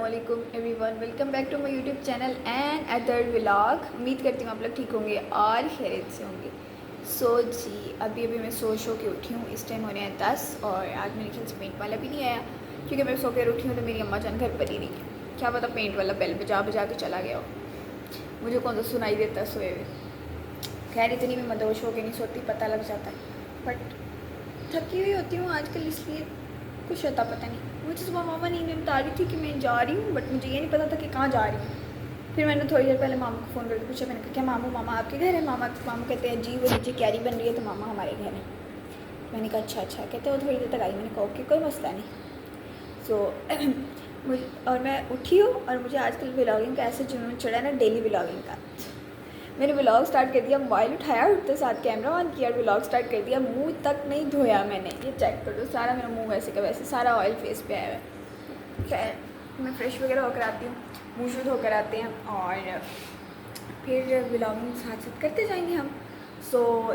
अस्सलामुअलैकुम everyone, welcome back to my YouTube channel and other vlog. उम्मीद करती हूँ आप लोग ठीक होंगे और खैरियत से होंगे। जी अभी मैं सो के उठी हूँ। इस टाइम होने हैं 10 और आज मेरे ख्याल से पेंट वाला भी नहीं आया क्योंकि मैं सो कर उठी हूँ तो मेरी अम्मा जान घर पर ही नहीं है। क्या पता पेंट वाला बेल बजा के चला गया हो, मुझे कौन सा सुनाई देता सोए हुए। खैर इतनी भी मदोश हो के नहीं सोती, पता लग जाता है, बट थकी हुई होती हूँ आजकल, इसलिए कुछ होता पता नहीं। मुझे सुबह मामा नींद में बता रही थी कि मैं जा रही हूँ, बट मुझे ये नहीं पता था कि कहाँ जा रही हूँ। फिर मैंने थोड़ी देर पहले मामा को फ़ोन करके पूछा, मैंने कहा क्या मामा आपके घर है? मामा कहते हैं जी वो नीचे क्यारी बन रही है तो मामा हमारे घर है। मैंने कहा अच्छा। कहते वो थोड़ी देर तक आई। मैंने कहा ओके कोई मसला नहीं। मुझे और मैं उठी हूँ और मुझे आजकल व्लॉगिंग का ऐसे जुनून चढ़ा है ना, डेली व्लॉगिंग का। मैंने व्लॉग स्टार्ट कर दिया, मोबाइल उठाया, उठते साथ कैमरा ऑन किया और व्लॉग स्टार्ट कर दिया। मुंह तक नहीं धोया मैंने, ये चेक कर दो, सारा मेरा मुंह वैसे का वैसे, सारा ऑयल फेस पे आया है। खैर मैं फ्रेश वगैरह होकर आती हूँ, मुँह शुद्ध होकर आते हैं और फिर व्लॉगिंग साथ साथ करते जाएंगे हम।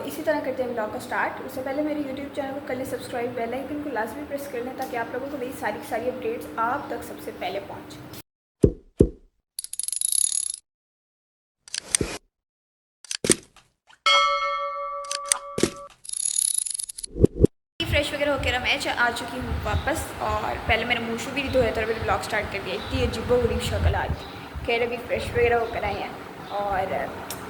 इसी तरह करते हैं व्लॉग का स्टार्ट। उससे पहले मेरे यूट्यूब चैनल को कर लें सब्सक्राइब, बेल आइकन को लाजमी प्रेस कर लें ताकि आप लोगों को मेरी सारी अपडेट्स आप तक सबसे पहले पहुँचें। फ्रेश वगैरह होकर मैं आ चुकी हूँ वापस और पहले मैंने मुँह भी नहीं धोया था और मैंने ब्लॉग स्टार्ट कर दिया। इतनी अजीबोगरीब शक्ल आ रही। खैर अभी फ्रेश वगैरह होकर आए हैं और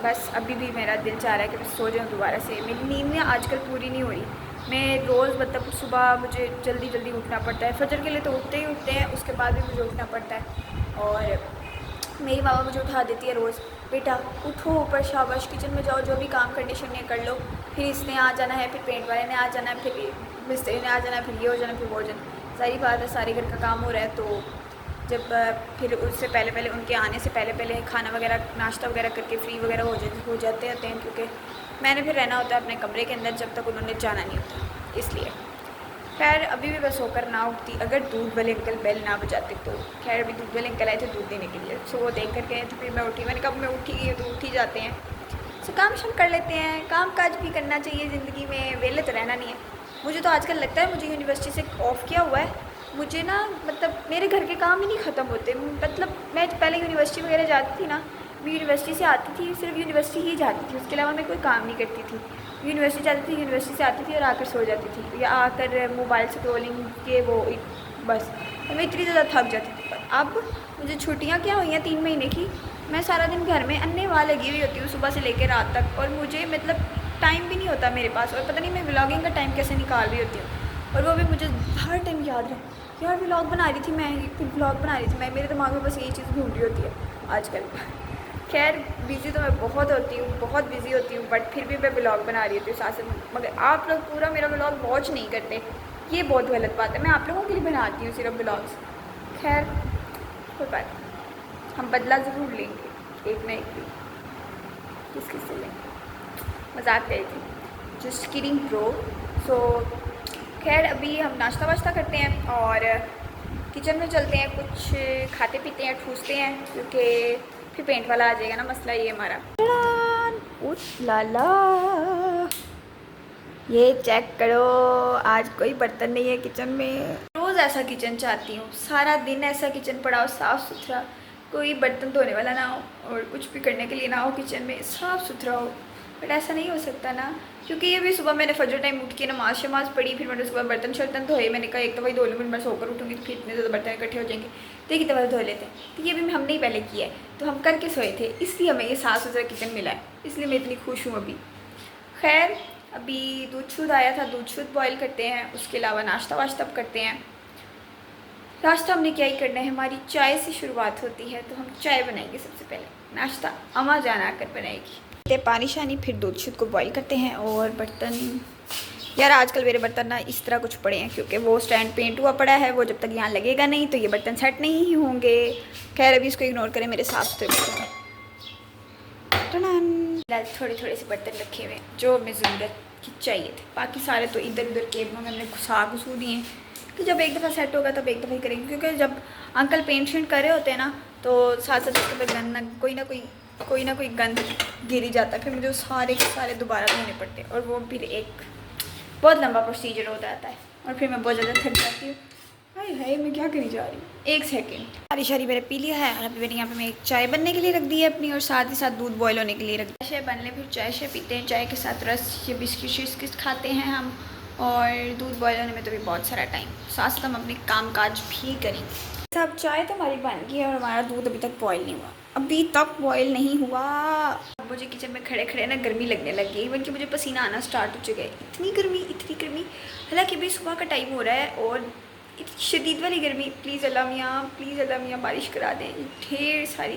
बस अभी भी मेरा दिल चाह रहा है कि मैं सो जाऊँ दोबारा से। मेरी नींद आजकल पूरी नहीं हो रही। मैं रोज़ मतलब सुबह मुझे जल्दी उठना पड़ता है। फजर के लिए तो उठते हैं, उसके बाद भी मुझे उठना पड़ता है और मेरी मामा मुझे उठा देती है रोज़, बेटा उठो ऊपर शाबाश किचन में जाओ, जो भी काम करने शरने कर लो, फिर इसने आ जाना है, फिर पेंट वाले ने आ जाना है, फिर मिस्त्री ने आ जाना है, फिर ये हो जाना, फिर वो हो जाना। सारी बात है, सारे घर का काम हो रहा है। तो जब फिर उससे पहले उनके आने से पहले खाना वगैरह नाश्ता वगैरह करके फ्री वगैरह हो जाते हैं क्योंकि मैंने फिर रहना होता है अपने कमरे के अंदर जब तक उन्होंने जाना नहीं होता, इसलिए। खैर अभी भी बस होकर ना उठती अगर दूध वाले अंकल बेल ना बजाते तो। खैर अभी दूध वाले अंकल आए थे दूध देने के लिए, वो देख कर गए तो फिर मैं उठी। मैंने कहा मैं उठी गई तो उठ ही जाते हैं, काम शाम कर लेते हैं। काम काज भी करना चाहिए ज़िंदगी में, वेले तो रहना नहीं है। मुझे तो आजकल लगता है मुझे यूनिवर्सिटी से ऑफ़ किया हुआ है। मुझे ना मतलब मेरे घर के काम ही नहीं ख़त्म होते। मतलब मैं पहले यूनिवर्सिटी वगैरह जाती थी ना, मैं यूनिवर्सिटी से आती थी, सिर्फ यूनिवर्सिटी ही जाती थी, उसके अलावा मैं कोई काम नहीं करती थी। यूनिवर्सिटी जाती थी, यूनिवर्सिटी से आती थी और आकर सो जाती थी या आकर मोबाइल स्क्रॉलिंग के वो बस। और मैं इतनी ज़्यादा थक जाती थी। पर अब मुझे छुट्टियाँ क्या हुई हैं 3 महीने की, मैं सारा दिन घर में अन्य वहाँ लगी हुई होती हूँ सुबह से लेकर रात तक, और मुझे मतलब टाइम भी नहीं होता मेरे पास। और पता नहीं मैं व्लॉगिंग का टाइम कैसे निकाल रही होती हूँ, और वो भी मुझे हर टाइम याद रहे यार व्लॉग बना रही थी मैं, व्लॉग बना रही थी मैं, मेरे दिमाग में बस यही चीज़ घूम रही होती है आजकल। खैर बिज़ी तो मैं बहुत होती हूँ, बहुत बिज़ी होती हूँ, बट फिर भी मैं व्लॉग बना रही होती हूँ साथ साथ। मगर आप लोग पूरा मेरा व्लॉग वॉच नहीं करते, ये बहुत गलत बात है। मैं आप लोगों के लिए बनाती हूँ सिर्फ व्लॉग्स। खैर कोई बात नहीं, हम बदला ज़रूर लेंगे एक ना एक दिन। किससे लेंगे, मजाक कर रही थी, जस्ट किडिंग ब्रो। खैर अभी हम नाश्ता वाश्ता करते हैं और किचन में चलते हैं, कुछ खाते पीते हैं, ठूसते हैं, क्योंकि फिर पेंट वाला आ जाएगा ना, मसला ये हमारा। उठ लाला, ये चेक करो, आज कोई बर्तन नहीं है किचन में। रोज़ ऐसा किचन चाहती हूँ, सारा दिन ऐसा किचन पड़ा हो साफ़ सुथरा, कोई बर्तन धोने वाला ना हो और कुछ भी करने के लिए ना हो, किचन में साफ़ सुथरा हो। बट ऐसा नहीं हो सकता ना, क्योंकि ये भी सुबह मैंने फजर टाइम उठ के नमाज शमाज पढ़ी, फिर मैंने उसके बाद बर्तन शर्तन धोए। मैंने कहा एक दफ़ा ही धो लूँ, फिर मैं सोकर उठूँगी तो फिर इतने ज़्यादा बर्तन इकट्ठे हो जाएंगे, तो एक दफ़ा धो लेते हैं। तो ये भी हमने ही पहले किया है, तो हम करके सोए थे, इसलिए हमें ये साफ़ सुथरा किचन मिला है, इसलिए मैं इतनी खुश हूँ अभी। खैर अभी दूध शुद्ध आया था, दूध शुद्ध बॉयल करते हैं, उसके अलावा नाश्ता वाश्ता करते हैं। नाश्ता हमने क्या ही करना है, हमारी चाय से शुरुआत होती है, तो हम चाय बनाएंगे सबसे पहले। नाश्ता अम्मा जान आकर बनाएगी। पानी शानी, फिर दूध शुद्ध को बॉईल करते हैं। और बर्तन यार आजकल मेरे बर्तन ना इस तरह कुछ पड़े हैं, क्योंकि वो स्टैंड पेंट हुआ पड़ा है, वो जब तक यहाँ लगेगा नहीं तो ये बर्तन सेट नहीं होंगे। खैर अभी इसको इग्नोर करें, मेरे साफ सुथरे बर्तन। थोड़े से बर्तन रखे हुए हैं जो हमें ज़रूरत की चाहिए थे, बाकी सारे तो इधर उधर केबलों में हमने घुसू दिए हैं कि जब एक दफ़ा सेट होगा तब एक दफ़ा ही करेंगे। क्योंकि जब अंकल पेंट शेंट कर रहे होते हैं ना, तो साथ साथ उसके ऊपर गंद कोई ना कोई गंद गिर ही जाता है, फिर मुझे सारे के सारे दोबारा धोने पड़ते हैं, और वो फिर एक बहुत लंबा प्रोसीजर हो जाता है, और फिर मैं बहुत ज़्यादा थक जाती हूँ। हाय हाय मैं क्या करी जा रही हूँ, एक सेकेंड। सारी शारी मैंने पी लिया है और अभी मैंने यहाँ पे मैं एक चाय बनने के लिए रख दी है अपनी, और साथ ही साथ दूध बॉयल होने के लिए रख दिया। चाय बन ले फिर चाय शाय पीते हैं, चाय के साथ रस या बिस्किट शिस्किट खाते हैं हम, और दूध बॉयल होने में तो भी बहुत सारा टाइम, साथ साथ हम अपने काम काज भी करेंगे। सब चाय तो हमारी बन गई है और हमारा दूध अभी तक बॉयल नहीं हुआ, अभी तक बॉयल नहीं हुआ। मुझे किचन में खड़े खड़े ना गर्मी लगने लग गई, इवन कि मुझे पसीना आना स्टार्ट हो चुका है। इतनी गर्मी, हालांकि अभी सुबह का टाइम हो रहा है और इतनी शदीद वाली गर्मी। प्लीज़ अल्लाह मियाँ बारिश करा दें ढेर सारी,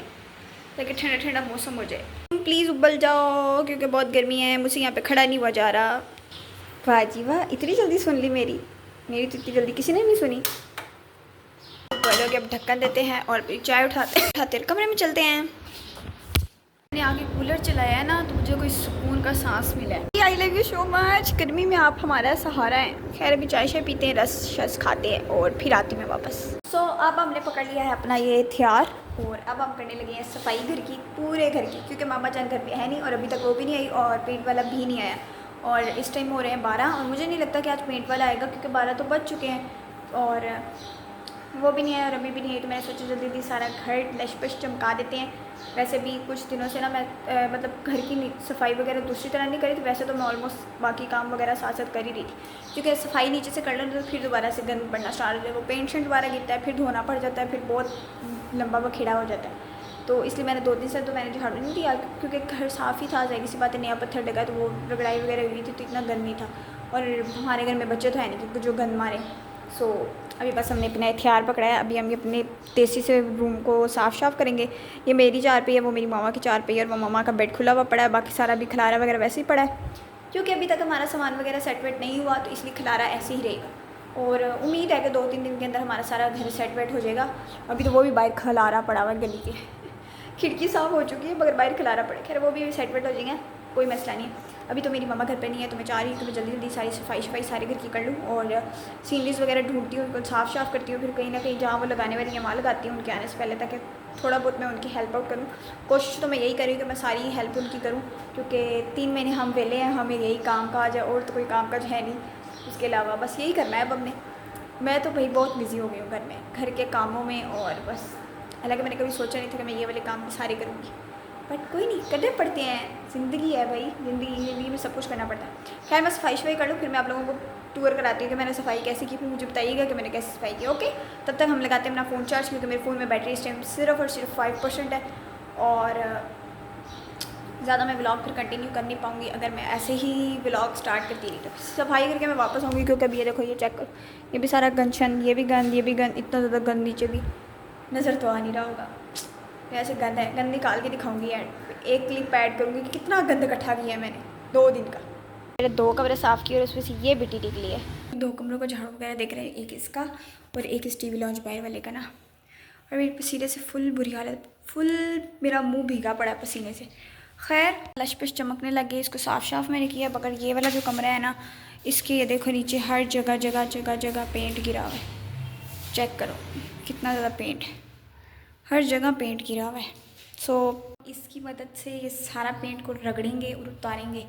ताकि ठंडा ठंडा मौसम हो जाए। तुम प्लीज़ उबल जाओ क्योंकि बहुत गर्मी है, मुझे यहाँ पे खड़ा नहीं हुआ जा रहा। वाह जी वाह, इतनी जल्दी सुन ली मेरी तो इतनी जल्दी किसी ने नहीं सुनी। बोलो कि अब ढक्कन देते हैं और फिर चाय उठाते कमरे में चलते हैं। मैंने आगे कूलर चलाया है ना तो मुझे कोई सुकून का सांस मिला है। I love you so much, गर्मी में आप हमारा सहारा हैं। खैर अभी चाय शाय पीते हैं, रस शस खाते हैं और फिर आती मैं वापस। अब हमने पकड़ लिया है अपना ये हथियार और अब हम करने लगे हैं सफाई घर की, पूरे घर की, क्योंकि मामा जान घर पे है नहीं और अभी तक वो भी नहीं आई और पेंट वाला भी नहीं आया। और इस टाइम हो रहे हैं 12 और मुझे नहीं लगता कि आज पेंट वाला आएगा, क्योंकि 12 तो बज चुके हैं और वो भी नहीं है और अभी भी नहीं है। तो मैंने सोचा जल्दी जल्दी सारा घर लशपश चमका देते हैं। वैसे भी कुछ दिनों से ना मैं मतलब घर की सफाई वगैरह दूसरी तरह नहीं करी थी, वैसे तो मैं ऑलमोस्ट बाकी काम वगैरह साथ साथ कर ही रही थी, क्योंकि सफाई नीचे से कर लो तो फिर दोबारा से गंद पड़ना स्टार्ट हो जाए, वो पेंट शेंट दोबारा गिरता है, फिर धोना पड़ जाता है, फिर बहुत लंबा बखेड़ा हो जाता है। तो इसलिए मैंने 2 दिन से तो मैंने झाड़ू नहीं दिया, क्योंकि घर साफ़ ही था। जाएगी सी बात है, नया पत्थर लगा तो वो रगड़ाई वगैरह हुई थी तो इतना गंद नहीं था, और हमारे घर में बच्चे तो है नहीं क्योंकि जो गंद मारे। सो अभी बस हमने अपना हथियार पकड़ा है, अभी हम ये अपने तेज़ी से रूम को साफ़ करेंगे। ये मेरी चारपाई है, वो मेरी मामा की चारपाई है, और वो मामा का बेड खुला हुआ पड़ा है, बाकी सारा भी खलारा वगैरह वैसे ही पड़ा है, क्योंकि अभी तक हमारा सामान वगैरह सेट वेट नहीं हुआ, तो इसलिए खलारा ऐसे ही रहेगा। और उम्मीद है कि 2-3 दिन के अंदर हमारा सारा घर सेट वेट हो जाएगा। अभी तो वो भी बाहर खलारा पड़ा हुआ है गली के खिड़की साफ़ हो चुकी है, मगर बाहर खलारा पड़े। खैर वो भी सेट वेट हो जाएंगे, कोई मसला नहीं है। अभी तो मेरी मम्मा घर पे नहीं है, तो मैं चाह रही हूँ कि मैं जल्दी जल्दी सारी सफाई सारे घर की कर लूँ और सीनरीज वगैरह ढूंढती हूँ, उनको साफ़ करती हूँ, फिर कहीं ना कहीं जहाँ वो लगाने वाली है वहाँ लगाती हूँ उनके आने से पहले, ताकि थोड़ा बहुत मैं उनकी हेल्प आउट करूँ। कोशिश तो मैं यही करूँ कि मैं सारी हेल्प उनकी करूँ, क्योंकि 3 महीने हम वेले हैं, हमें यही काम काज है और तो कोई काम काज है नहीं। उसके अलावा बस यही करना है अब हमने। मैं तो भाई बहुत बिज़ी हो गई हूँ घर में, घर के कामों में, और बस हालांकि मैंने कभी सोचा नहीं था कि मैं ये वाले काम सारे करूँगी, बट कोई नहीं, करने पड़ते हैं, ज़िंदगी है भाई, ज़िंदगी में सब कुछ करना पड़ता है। खैर मैं सफाई कर लूँ, फिर मैं आप लोगों को टूर कराती हूँ कि मैंने सफाई कैसे की, फिर मुझे बताइएगा कि मैंने कैसे सफाई की। ओके, तब तक हम लगाते हैं अपना फ़ोन चार्ज, क्योंकि मेरे फ़ोन में बैटरी इस टाइम सिर्फ और सिर्फ 5% है, और ज़्यादा मैं व्लॉग फिर कंटिन्यू कर नहीं पाऊँगी अगर मैं ऐसे ही व्लॉग स्टार्ट करती रही। तो सफाई करके मैं वापस आऊँगी, क्योंकि अभी ये देखो, ये चेक करो, ये भी सारा गंद, ये भी गंद, इतना ज़्यादा गंद नीचे भी नज़र तो आ नहीं रहा होगा, ऐसे गंद है, गंद निकाल के दिखाऊंगी एंड एक क्लिप ऐड करूँगी कि कितना गंद इकट्ठा किया है मैंने 2 दिन का। मेरे 2 कमरे साफ़ किए और उसमें से ये मिट्टी निकली है। 2 कमरों को झाड़ू वगैरह देख रहे हैं, एक इसका और एक इस टीवी लॉन्च बाहर वाले का ना। और मेरे पसीने से फुल बुरी हालत, फुल मेरा मुंह भीगा पड़ा है पसीने से। खैर लशपश चमकने लगे, इसको साफ़ मैंने किया। मगर ये वाला जो कमरा है ना, इसके ये देखो नीचे हर जगह पेंट गिरा हुआ है। चेक करो कितना ज़्यादा पेंट है, हर जगह पेंट गिरा हुआ है। सो इसकी मदद से ये सारा पेंट को रगड़ेंगे और उतारेंगे,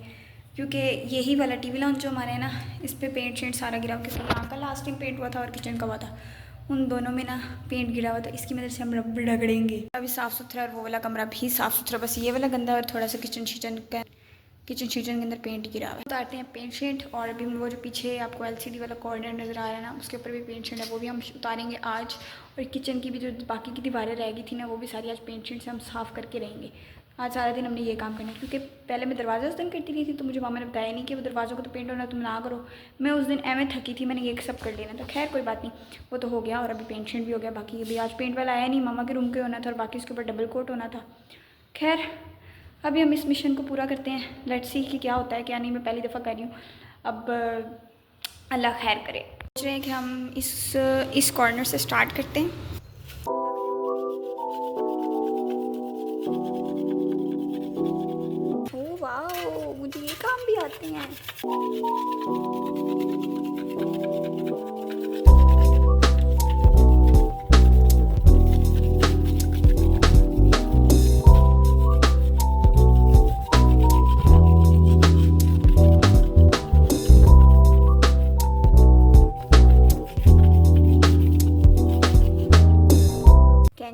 क्योंकि यही वाला टीवी लॉन्च जो हमारे है ना, इस पर पेंट शेंट सारा गिरा हुआ, क्योंकि यहाँ का लास्ट टाइम पेंट हुआ था और किचन का हुआ था, उन दोनों में ना पेंट गिरा हुआ था। इसकी मदद से हम रगड़ेंगे। अभी साफ़ सुथरा और वो वाला कमरा भी साफ़ सुथरा, बस ये वाला गंदा और थोड़ा सा किचन शीचन के अंदर पेंट गिरा हुआ है। उतारते हैं पेंट शेंट, और अभी वो जो पीछे आपको LCD वाला कॉर्नर नज़र आ रहा है ना, उसके ऊपर भी पेंट शेंट है, वो भी हम उतारेंगे आज। और किचन की भी जो बाकी की दीवारें रह गई थी ना, वो भी सारी आज पेंट शेंट से हम साफ़ करके रहेंगे। आज सारा दिन हमने ये काम करना है, क्योंकि पहले मैं दरवाज़ा उस दिन करती रही थी, तो मुझे मामा ने बताया नहीं कि वो दरवाज़ों को तो पेंट होना, तुम ना करो। मैं उस दिन एवं थकी थी, मैंने ये सब कर लेना था। खैर कोई बात नहीं, वो तो हो गया, और अभी पेंट शेंट भी हो गया। बाकी अभी आज पेंट वाला आया नहीं, मामा के रूम के होना था और बाकी उसके ऊपर डबल कोट होना था। खैर अभी हम इस मिशन को पूरा करते हैं, लेट्स सी कि क्या होता है क्या नहीं। मैं पहली दफ़ा कर रही हूँ, अब अल्लाह खैर करे। सोच रहे हैं कि हम इस कॉर्नर से स्टार्ट करते हैं। ओह वाह, मुझे ये काम भी आते हैं।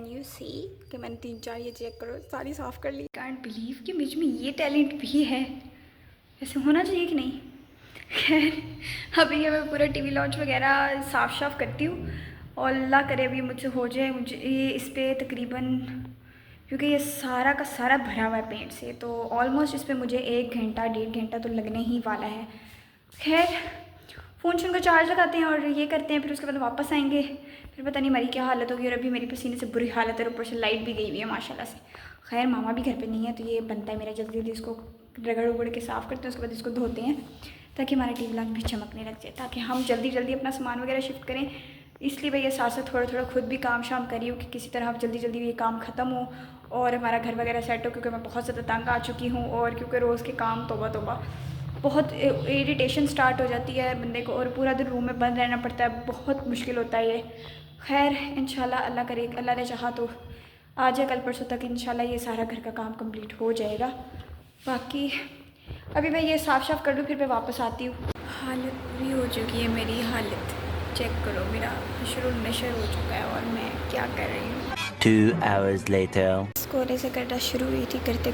कैन यू सी कि मैंने 3-4 ये चेक करो सारी साफ़ कर ली। कांट बिलीव कि मुझ में ये टैलेंट भी है, ऐसे होना चाहिए कि नहीं। खैर अभी मैं पूरा टीवी लॉन्च वगैरह साफ़ करती हूँ और अल्लाह करे अभी मुझसे हो जाए। मुझे ये इस पर तकरीबन, क्योंकि ये सारा का सारा भरा हुआ है पेंट से, तो ऑलमोस्ट इस पर मुझे 1 घंटा 1.5 घंटा तो लगने ही वाला है। खैर फ़ोन शोन का चार्ज लगाते हैं और ये करते हैं, फिर उसके बाद वापस आएंगे। फिर पता नहीं हमारी क्या हालत होगी, और अभी मेरी पसीने से बुरी हालत है, ऊपर से लाइट भी गई हुई है माशाल्लाह से। खैर मामा भी घर पे नहीं है, तो ये बनता है मेरा जल्दी जल्दी इसको रगड़ उगड़ के साफ़ करते हैं, उसके बाद इसको धोते हैं ताकि हमारा टीवी लैंप भी चमकने लग जाए, ताकि हम जल्दी जल्दी अपना सामान वगैरह शिफ्ट करें। इसलिए भैया साथ साथ थोड़ा थोड़ा खुद भी काम शाम करी हूँ कि किसी तरह अब जल्दी जल्दी ये काम ख़त्म हो और हमारा घर वगैरह सेट हो, क्योंकि मैं बहुत ज़्यादा तंग आ चुकी हूँ। और क्योंकि रोज़ के काम तौबा तौबा बहुत इरिटेशन स्टार्ट हो जाती है बंदे को, और पूरा दिन रूम में बंद रहना पड़ता है, बहुत मुश्किल होता है ये। खैर इंशाल्लाह अल्लाह करे, अल्लाह ने चाहा तो आज या कल परसों तक इंशाल्लाह ये सारा घर का काम कंप्लीट हो जाएगा। बाकी अभी मैं ये साफ़ कर लूँ, फिर मैं वापस आती हूँ। हालत बुरी हो चुकी है मेरी, हालत चेक करो, मेरा हशरुल नशर हो चुका है और मैं क्या कर रही हूँ। 2 hours later कोने से करना शुरू हुई थी, करते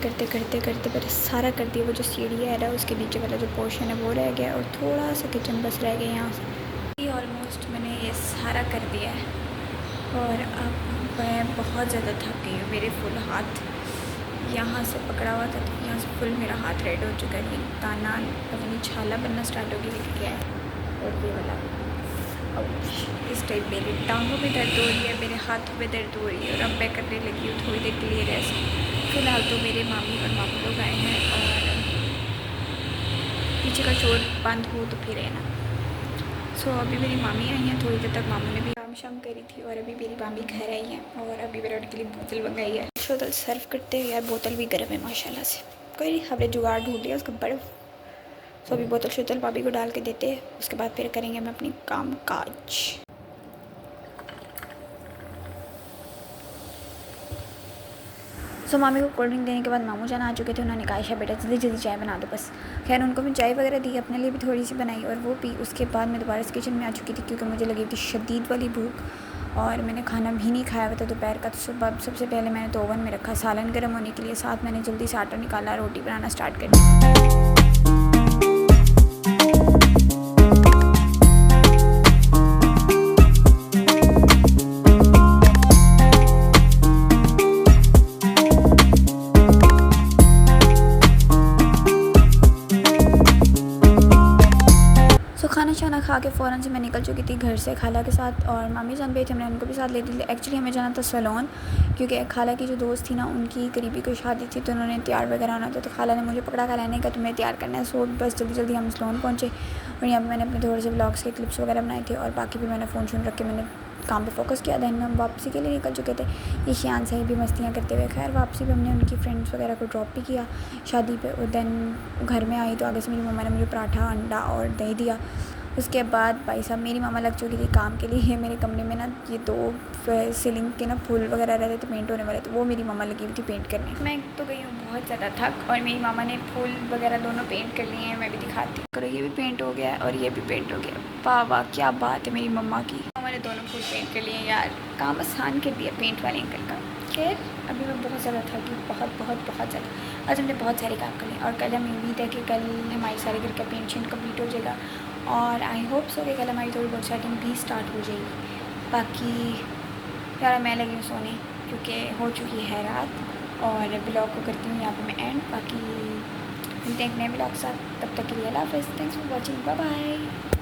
मैंने सारा कर दिया। वो जो सीढ़ी है ना उसके नीचे वाला जो पोर्शन है वो रह गया, और थोड़ा सा किचन बस रह गया यहाँ से। ऑलमोस्ट मैंने ये सारा कर दिया है, और अब मैं बहुत ज़्यादा थक गई हूँ। मेरे फुल हाथ यहाँ से पकड़ा हुआ था, तो यहाँ से फुल मेरा हाथ रेड हो चुका है। दाना पता नहीं छाला बनना स्टार्ट हो गई है क्या है, और ये वाला इस टाइप मेरी टांगों में दर्द हो रही है, मेरे हाथों में दर्द हो रही है, और अब मैं करने लगी हूँ थोड़ी देर के लिए रेस्ट। फ़िलहाल तो मेरे मामी और मामू लोग आए हैं, और पीछे का शोर बंद हो तो फिर है ना। सो अभी मेरी मामी आई हैं, थोड़ी देर तक मामू ने भी काम शाम करी थी, और अभी मेरी मामी घर आई हैं, और अभी मैंने उनके लिए बोतल मंगाई है। बोतल सर्व करते हुए यार, बोतल भी गर्म है माशाल्लाह से। कोई नहीं, हमने जुगाड़ ढूंढ लिया उसका बर्फ़। तो अभी बोतल शोतल भाभी को डाल के देते हैं, उसके बाद फिर करेंगे हम अपनी काम काज। सो मामी को कोल्ड ड्रिंक देने के बाद मामू जान आ चुके थे। उन्होंने कहा आयशा बेटा जल्दी जल्दी चाय बना दो बस। खैर उनको मैं चाय वगैरह दी, अपने लिए भी थोड़ी सी बनाई और वो पी। उसके बाद मैं दोबारा से किचन में आ चुकी थी, क्योंकि मुझे लगी थी शदीद वाली भूख, और मैंने खाना भी नहीं खाया हुआ था दोपहर का। तो सुबह सबसे पहले मैंने तो ओवन में रखा सालन गर्म होने के लिए, साथ मैंने जल्दी से आटा निकाला, रोटी बनाना स्टार्ट कर दी। खाना शाना खा के फ़ौरन से मैं निकल चुकी थी घर से खाला के साथ, और मामी जान भी थे, हमने उनको भी साथ ले ली। एक्चुअली हमें जाना था सैलून, क्योंकि खाला की जो दोस्त थी ना उनकी करीबी कोई शादी थी, तो उन्होंने तैयार वगैरह होना था। तो खाला ने मुझे पकड़ा कर रहने का, तुम्हें तैयार करना है। सो बस जल्दी जल्दी हम सैलून पहुँचे, और यहाँ पर मैंने अपने थोड़े से व्लॉग्स के क्लिप्स वगैरह बनाए थे, और बाकी भी मैंने फ़ोन शोन रख के मैंने काम पे फोकस किया। दैन हम वापसी के लिए निकल चुके थे, ये शियान से भी मस्तियाँ करते हुए। खैर वापसी पे हमने उनकी फ्रेंड्स वगैरह को ड्रॉप भी किया शादी पे, और दैन घर में आई तो आगे से मेरी मम्मा ने मुझे पराठा अंडा और दही दिया। उसके बाद भाई साहब मेरी मामा लग चुकी थी काम के लिए। मेरे कमरे में ना ये 2 सीलिंग के ना फूल वगैरह रहते थे पेंट होने वाले, तो वो मेरी मामा लगी हुई थी पेंट करने। मैं तो गई हूँ बहुत ज़्यादा थक, और मेरी मामा ने फूल वगैरह दोनों पेंट कर लिए हैं। मैं भी दिखाती हूँ, ये भी पेंट हो गया है और ये भी पेंट हो गया। वाह वाह क्या बात है मेरी मम्मा की। मामा ने दोनों फूल पेंट कर लिए यार, काम आसान कर दिया पेंट वाले अंकल का। खैर अभी मैं बहुत ज़्यादा थकी, बहुत ज़्यादा। आज हमने बहुत सारे काम कर लिए, और कल हमें उम्मीद है कि कल हमारी सारे घर का पेंट शेंट कम्प्लीट हो जाएगा, और आई होप सो कि कल हमारी थोड़ी बहुत सेटिंग भी स्टार्ट हो जाएगी। बाकी यार मैं लगी हूँ सोने, क्योंकि हो चुकी है रात, और ब्लॉग को करती हूँ यहाँ पे मैं एंड। बाकी मिलते हैं एक नए ब्लॉग के साथ, तब तक के लिए अल्लाह हाफ़िज़। Thanks for watching, bye bye.